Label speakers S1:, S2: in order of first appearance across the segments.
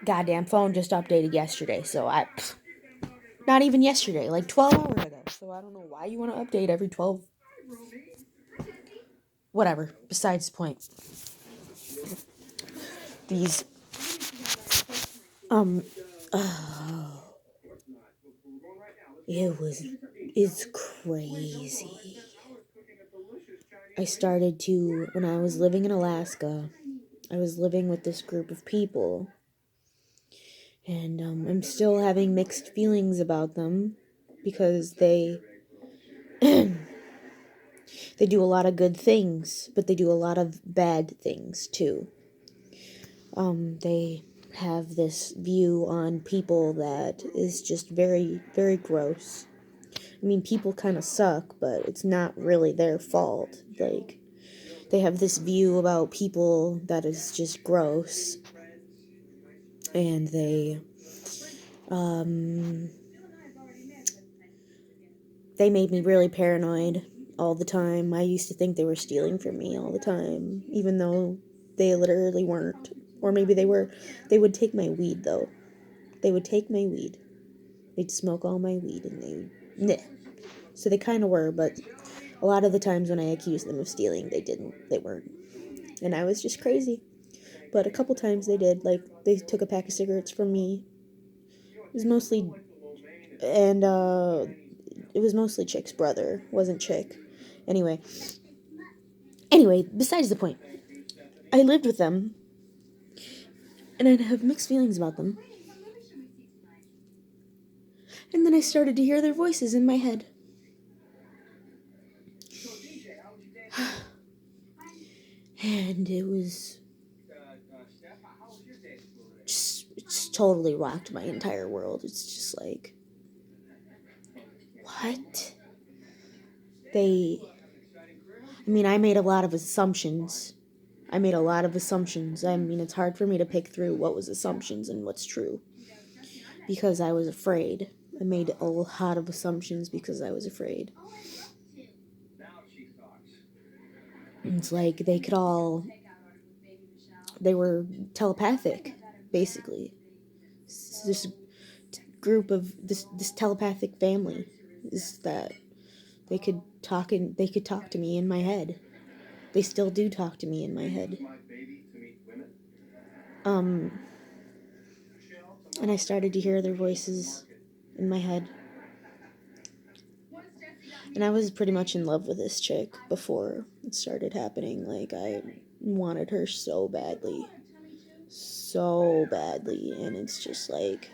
S1: goddamn phone just updated yesterday, so not even yesterday, like 12 hours ago. So I don't know why you want to update every 12. Whatever. Besides the point. These, it's crazy. When I was living in Alaska, I was living with this group of people, and I'm still having mixed feelings about them, because they do a lot of good things, but they do a lot of bad things too. They have this view on people that is just very, very gross. I mean, people kind of suck, but it's not really their fault. Like, they have this view about people that is just gross, and they made me really paranoid all the time. I used to think they were stealing from me all the time, even though they literally weren't. Or maybe they were. They would take my weed, though. They would take my weed. They'd smoke all my weed, and nah. So they kind of were, but a lot of the times when I accused them of stealing, they didn't. They weren't. And I was just crazy. But a couple times they did. Like, they took a pack of cigarettes from me. It was mostly... And, it was mostly Chick's brother. It wasn't Chick. Anyway, besides the point. I lived with them, and I'd have mixed feelings about them. And then I started to hear their voices in my head. And it was... it's totally rocked my entire world. It's just like... what? I made a lot of assumptions. I mean, it's hard for me to pick through what was assumptions and what's true, because I was afraid. I made a lot of assumptions because I was afraid. It's like they were telepathic, basically. This group of this telepathic family is that they could talk to me in my head. They still do talk to me in my head. And I started to hear their voices in my head. And I was pretty much in love with this chick before it started happening. Like, I wanted her so badly. So badly. And it's just like...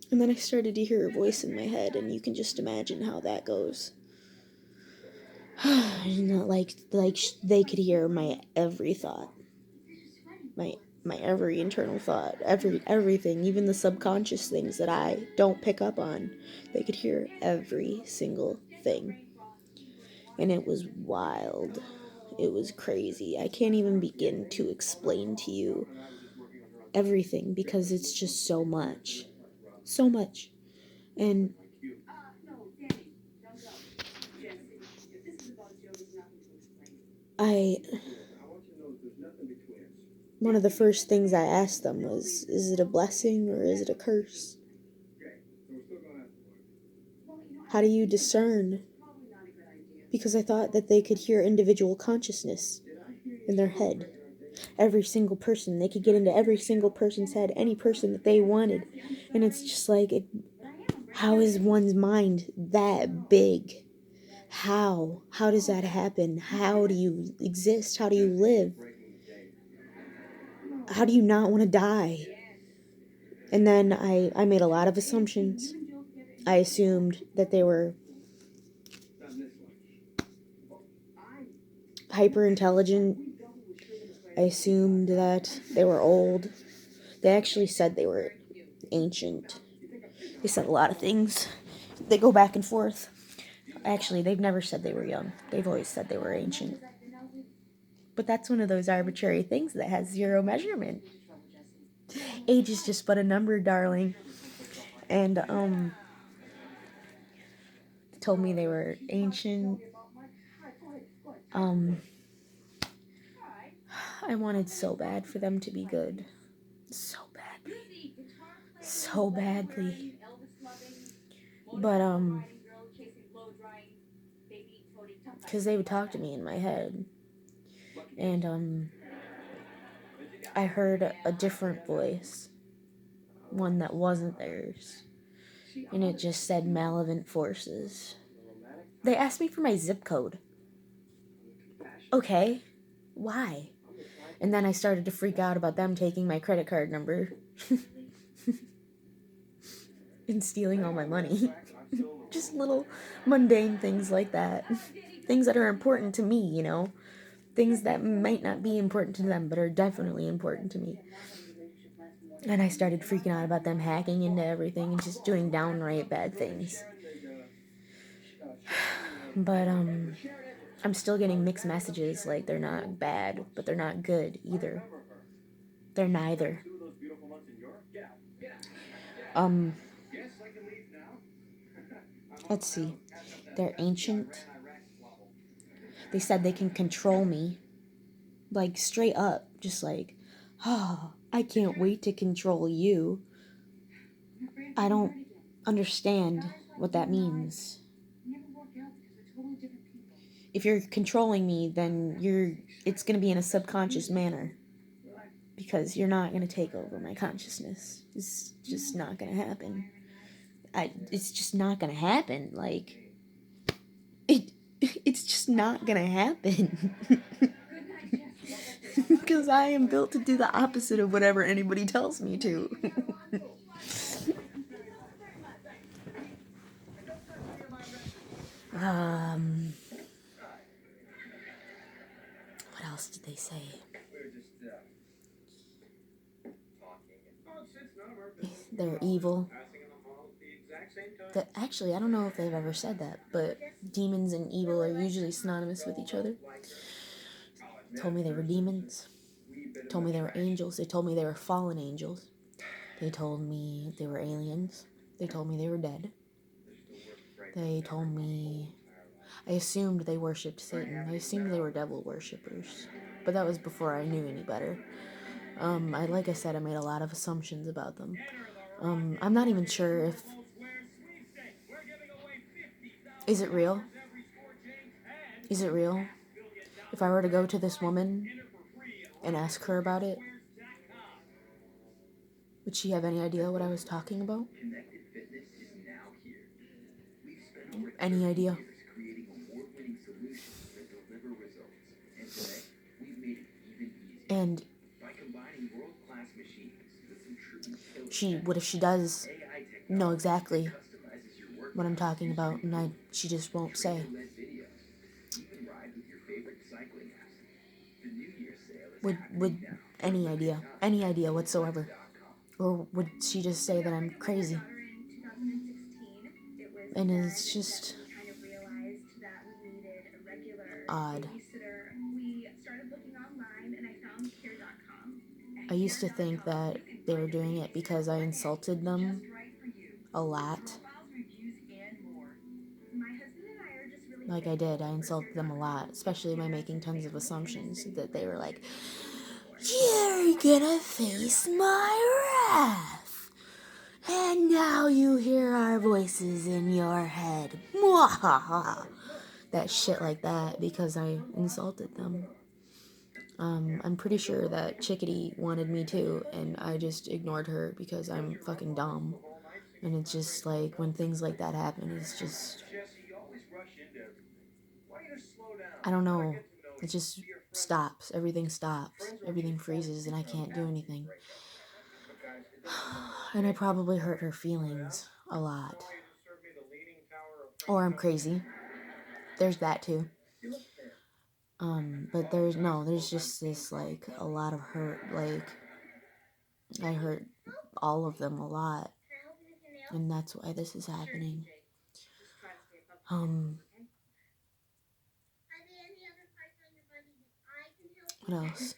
S1: and then I started to hear her voice in my head, and you can just imagine how that goes. like they could hear my every thought. My every internal thought, everything, even the subconscious things that I don't pick up on. They could hear every single thing. And it was wild. It was crazy. I can't even begin to explain to you everything, because it's just so much. So much. And one of the first things I asked them was, is it a blessing or is it a curse? How do you discern? Because I thought that they could hear individual consciousness in their head. Every single person. They could get into every single person's head, any person that they wanted. And it's just like, how is one's mind that big? How? How does that happen? How do you exist? How do you live? How do you not want to die? And then I made a lot of assumptions. I assumed that they were hyper intelligent. I assumed that they were old. They actually said they were ancient. They said a lot of things. They go back and forth. Actually, they've never said they were young. They've always said they were ancient. But that's one of those arbitrary things that has zero measurement. Age is just but a number, darling. And told me they were ancient. I wanted so bad for them to be good. So badly. So badly. But, because they would talk to me in my head. And, I heard a different voice. One that wasn't theirs. And it just said malevolent forces. They asked me for my zip code. Okay. Why? And then I started to freak out about them taking my credit card number. And stealing all my money. Just little mundane things like that. Things that are important to me, you know? Things that might not be important to them, but are definitely important to me. And I started freaking out about them hacking into everything and just doing downright bad things. But, I'm still getting mixed messages, like they're not bad, but they're not good either. They're neither. Let's see. They're ancient. They said they can control me. Like, straight up. Just like, oh, I can't wait to control you. I don't understand what that means. If you're controlling me, then it's going to be in a subconscious manner. Because you're not going to take over my consciousness. It's just not going to happen. It's just not going to happen. Like, it's just not going to happen. Because I am built to do the opposite of whatever anybody tells me to. What else did they say? They're evil. Actually, I don't know if they've ever said that, but demons and evil are usually synonymous with each other. Told me they were demons. Told me they were angels. They told me they were fallen angels. They told me they were aliens. They told me they were dead. They told me... I assumed they worshipped Satan. I assumed they were devil worshippers. But that was before I knew any better. Like I said, I made a lot of assumptions about them. I'm not even sure if... Is it real? Is it real? If I were to go to this woman and ask her about it, would she have any idea what I was talking about? Any idea? And what if she does know exactly what I'm talking about, and she just won't say? Would any idea whatsoever? Or would she just say that I'm crazy? And it's just odd. I used to think that they were doing it because I insulted them a lot. Like I did, I insulted them a lot, especially by making tons of assumptions that they were like, you're gonna face my wrath. And now you hear our voices in your head. Mwahaha. That shit like that because I insulted them. I'm pretty sure that Chickadee wanted me too, and I just ignored her because I'm fucking dumb. And it's just like, when things like that happen, it's just... I don't know. It just stops. Everything stops. Everything freezes, and I can't do anything. And I probably hurt her feelings a lot. Or I'm crazy. There's that too. But there's just this, like, a lot of hurt. Like, I hurt all of them a lot. And that's why this is happening. What else?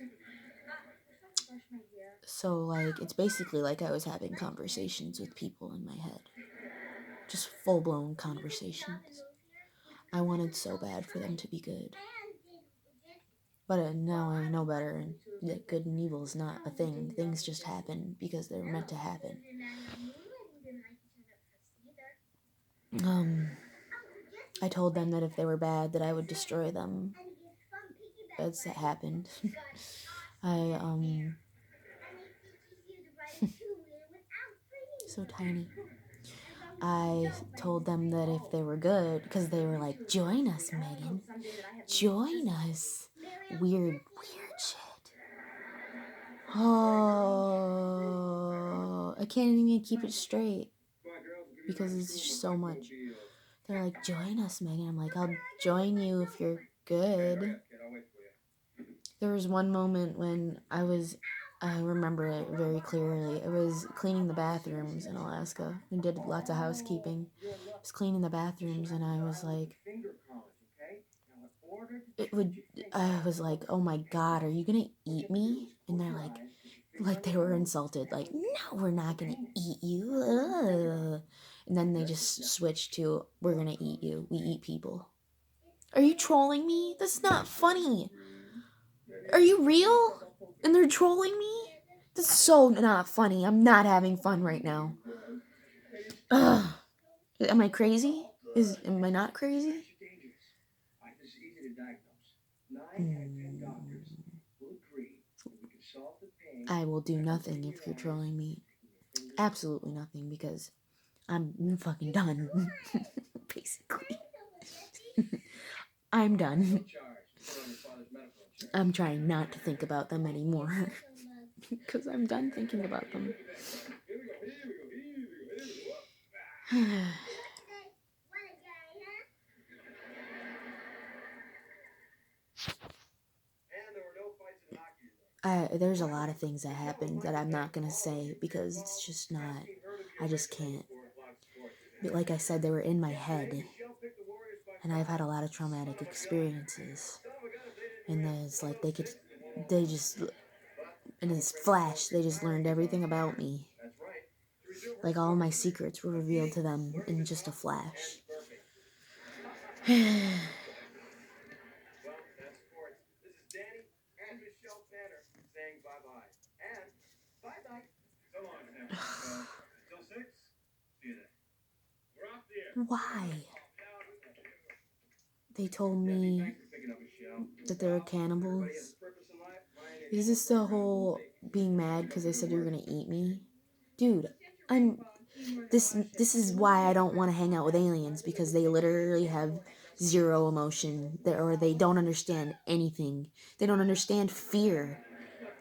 S1: So, like, it's basically like I was having conversations with people in my head. Just full-blown conversations. I wanted so bad for them to be good. But now I know better, and that good and evil is not a thing. Things just happen because they're meant to happen. I told them that if they were bad, that I would destroy them. That's happened. I so tiny. I told them that if they were good, because they were like, join us, Megan. Join us. Weird shit. Oh, I can't even keep it straight because it's just so much. They're like, join us, Megan. I'm like, I'll join you if you're good. There was one moment when I remember it very clearly. I was cleaning the bathrooms in Alaska. We did lots of housekeeping. I was cleaning the bathrooms and I was like, I was like, oh my God, are you gonna eat me? And they're like they were insulted. Like, no, we're not gonna eat you. Ugh. And then they just switched to, we're gonna eat you. We eat people. Are you trolling me? That's not funny. Are you real? And they're trolling me? That's so not funny. I'm not having fun right now. Ugh. Am I crazy? Am I not crazy? I will do nothing if you're trolling me. Absolutely nothing, because I'm fucking done. Basically. I'm done. I'm trying not to think about them anymore. Because I'm done thinking about them. There's a lot of things that happened that I'm not gonna say because it's just not. I just can't. But like I said, they were in my head, and I've had a lot of traumatic experiences. And it's like they just, in this flash, they just learned everything about me. Like all my secrets were revealed to them in just a flash. Why? They told me that they were cannibals. Is this the whole being mad because they said you were gonna eat me? Dude, this is why I don't want to hang out with aliens, because they literally have zero emotion, or they don't understand anything. They don't understand fear.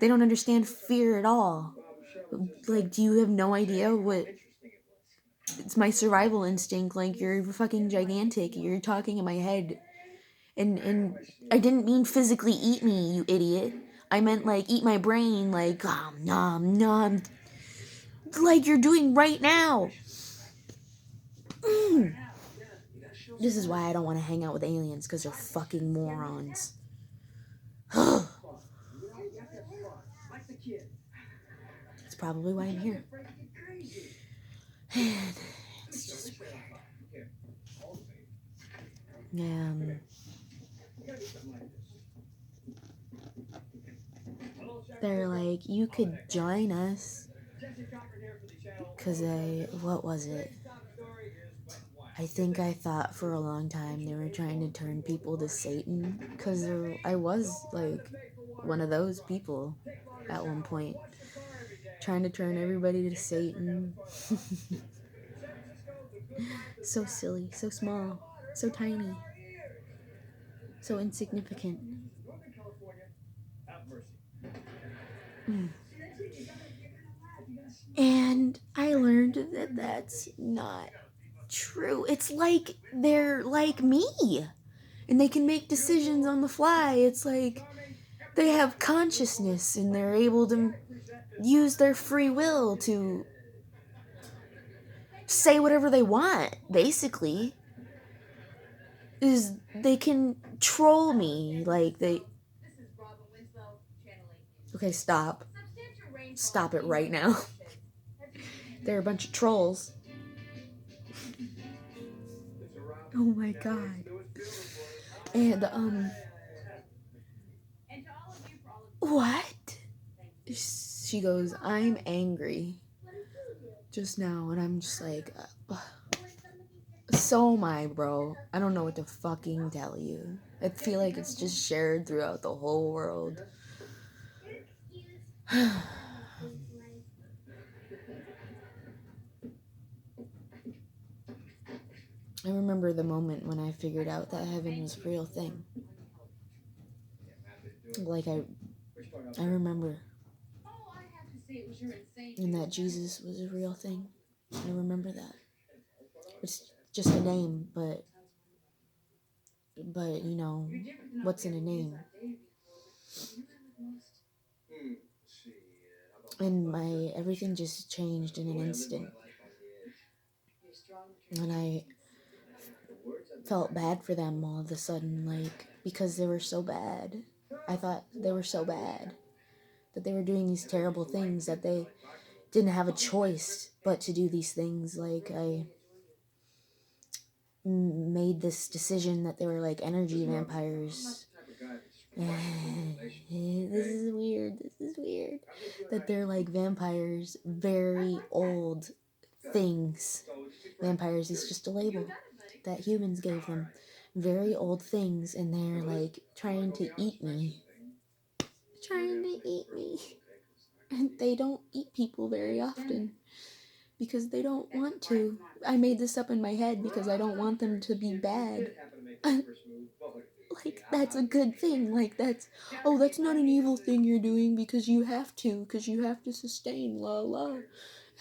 S1: They don't understand fear at all. Like, do you have no idea what... It's my survival instinct. Like, you're fucking gigantic. You're talking in my head. And I didn't mean physically eat me, you idiot. I meant, like, eat my brain, like, nom, nom. Like you're doing right now. This is why I don't want to hang out with aliens, because they're fucking morons. That's probably why I'm here. And it's just weird. Yeah. They're like, you could join us. Because what was it? I think I thought for a long time they were trying to turn people to Satan. Because I was, like, one of those people at one point. Trying to turn everybody to Satan. So silly, so small, so tiny, so insignificant. And I learned that that's not true. It's like they're like me, and they can make decisions on the fly. It's like they have consciousness, and they're able to use their free will to say whatever they want, basically. Is they can troll me, like they... Okay, stop. Stop it right now. They're a bunch of trolls. Oh my god. And, what? She goes, I'm angry just now. And I'm just like, so am I, bro. I don't know what to fucking tell you. I feel like it's just shared throughout the whole world. I remember the moment when I figured out that heaven was a real thing. Like, I remember. And that Jesus was a real thing. I remember that. It's just a name, but you know, what's in a name? And my everything just changed in an instant. And I felt bad for them all of a sudden, like, because they were so bad. I thought they were so bad, that they were doing these terrible things, that they didn't have a choice but to do these things. Like, I made this decision that they were like energy vampires. This is weird. That they're like vampires, very old things. Vampires is just a label that humans gave them. Very old things, and they're like trying to eat me. And they don't eat people very often because they don't want to. I made this up in my head because I don't want them to be bad. Like, that's a good thing. Like, that's not an evil thing you're doing because you have to sustain, la la.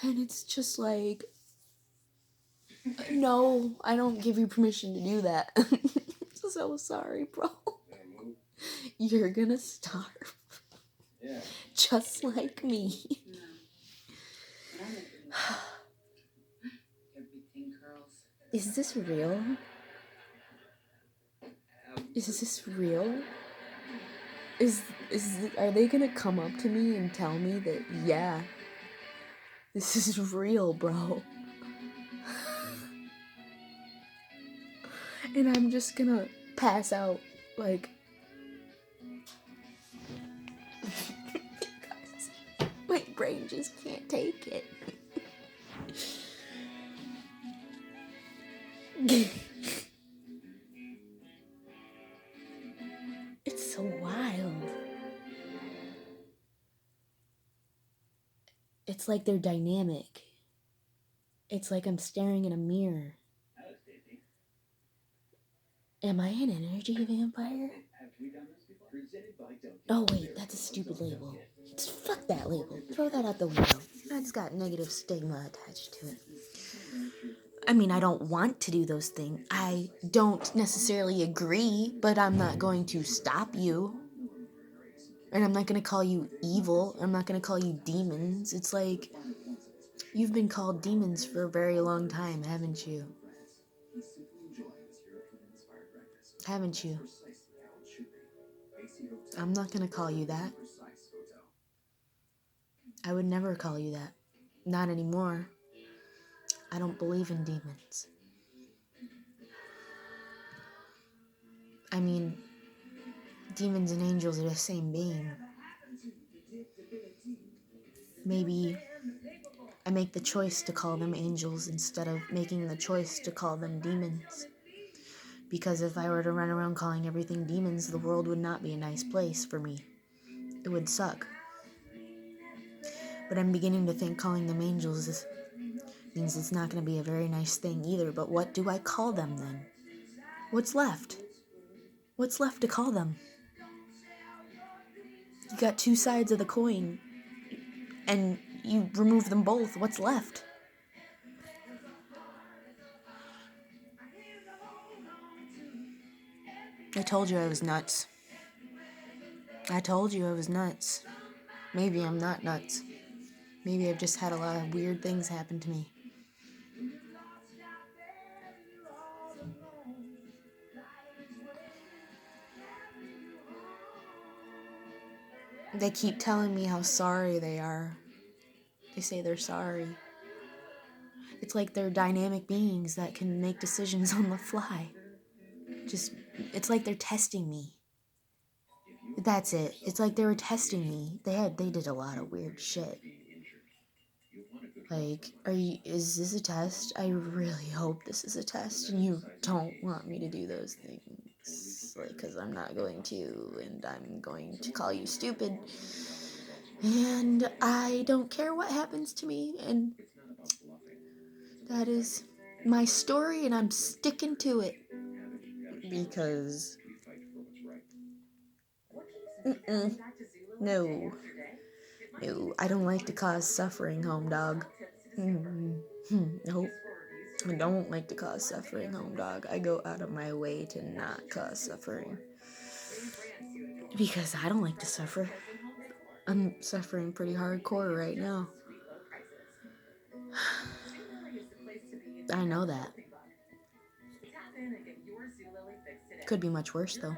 S1: And it's just like, no, I don't give you permission to do that. So sorry, bro. You're gonna starve. Just like me. Is this real? Is this real? Are they gonna come up to me and tell me that, yeah, this is real, bro? And I'm just gonna pass out, like, my brain just can't take it. It's so wild. It's like they're dynamic. It's like I'm staring in a mirror. Am I an energy vampire? Oh wait, that's a stupid label. Just fuck that label. Throw that out the window. That's got negative stigma attached to it. I mean, I don't want to do those things. I don't necessarily agree, but I'm not going to stop you. And I'm not going to call you evil. I'm not going to call you demons. It's like, you've been called demons for a very long time, haven't you? Haven't you? I'm not going to call you that. I would never call you that. Not anymore. I don't believe in demons. I mean, demons and angels are the same being. Maybe I make the choice to call them angels instead of making the choice to call them demons. Because if I were to run around calling everything demons, the world would not be a nice place for me. It would suck. But I'm beginning to think calling them angels means it's not going to be a very nice thing either. But what do I call them then? What's left? What's left to call them? You got two sides of the coin, and you remove them both. What's left? I told you I was nuts. Maybe I'm not nuts. Maybe I've just had a lot of weird things happen to me. They keep telling me how sorry they are. They say they're sorry. It's like they're dynamic beings that can make decisions on the fly. It's like they're testing me. That's it. It's like they were testing me. They did a lot of weird shit. Like, is this a test? I really hope this is a test and you don't want me to do those things. Like, because I'm not going to, and I'm going to call you stupid. And I don't care what happens to me, and that is my story, and I'm sticking to it. Because... No. No, I don't like to cause suffering, home dog. Nope. I don't like to cause suffering, home dog. I go out of my way to not cause suffering. Because I don't like to suffer. I'm suffering pretty hardcore right now. I know that. Could be much worse, though.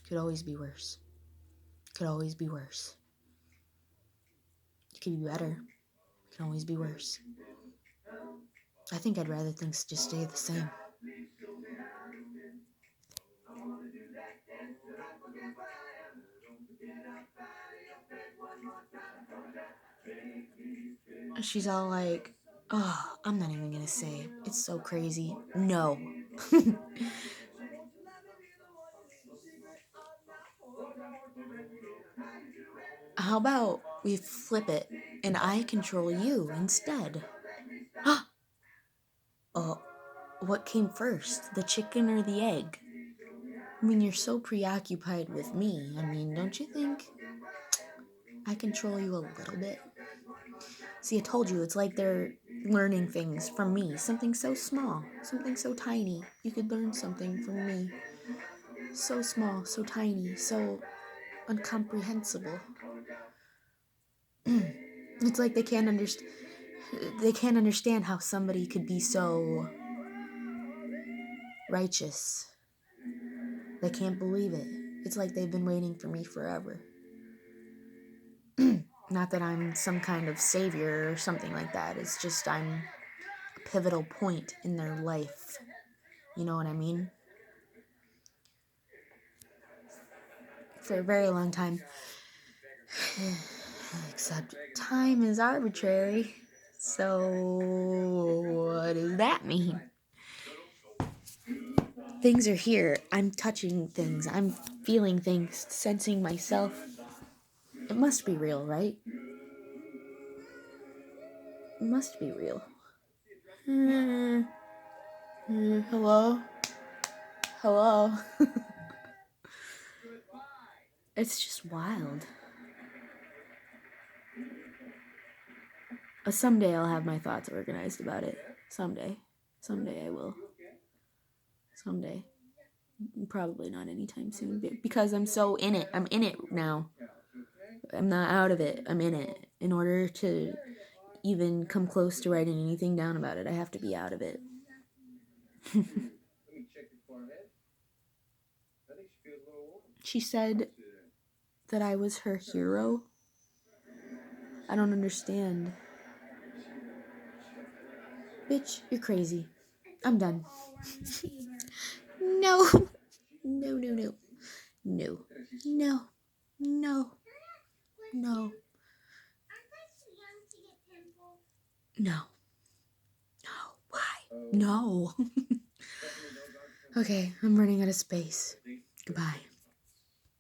S1: Could always be worse. Could always be worse. It could be better. It can always be worse. I think I'd rather things just stay the same. She's all like, oh, I'm not even gonna say it. It's so crazy. No. How about we flip it and I control you instead? Oh, what came first, the chicken or the egg? I mean, you're so preoccupied with me. I mean, don't you think I control you a little bit? See, I told you, it's like they're learning things from me. Something so small, something so tiny. You could learn something from me. So small, so tiny, so incomprehensible. It's like they can't understand how somebody could be so righteous. They can't believe it. It's like they've been waiting for me forever. Not that I'm some kind of savior or something like that. It's just I'm a pivotal point in their life. You know what I mean? For a very long time. Except time is arbitrary. So what does that mean? Things are here. I'm touching things. I'm feeling things, sensing myself. It must be real, right? It must be real. Hello? Hello? It's just wild. Someday I'll have my thoughts organized about it. Someday. Someday I will. Someday. Probably not anytime soon. Because I'm so in it. I'm in it now. I'm not out of it. I'm in it. In order to even come close to writing anything down about it, I have to be out of it. She said that I was her hero. I don't understand. Bitch, you're crazy. I'm done. No. No, no, no. No. No. No. No. No. No. Why? No. Okay, I'm running out of space. Goodbye.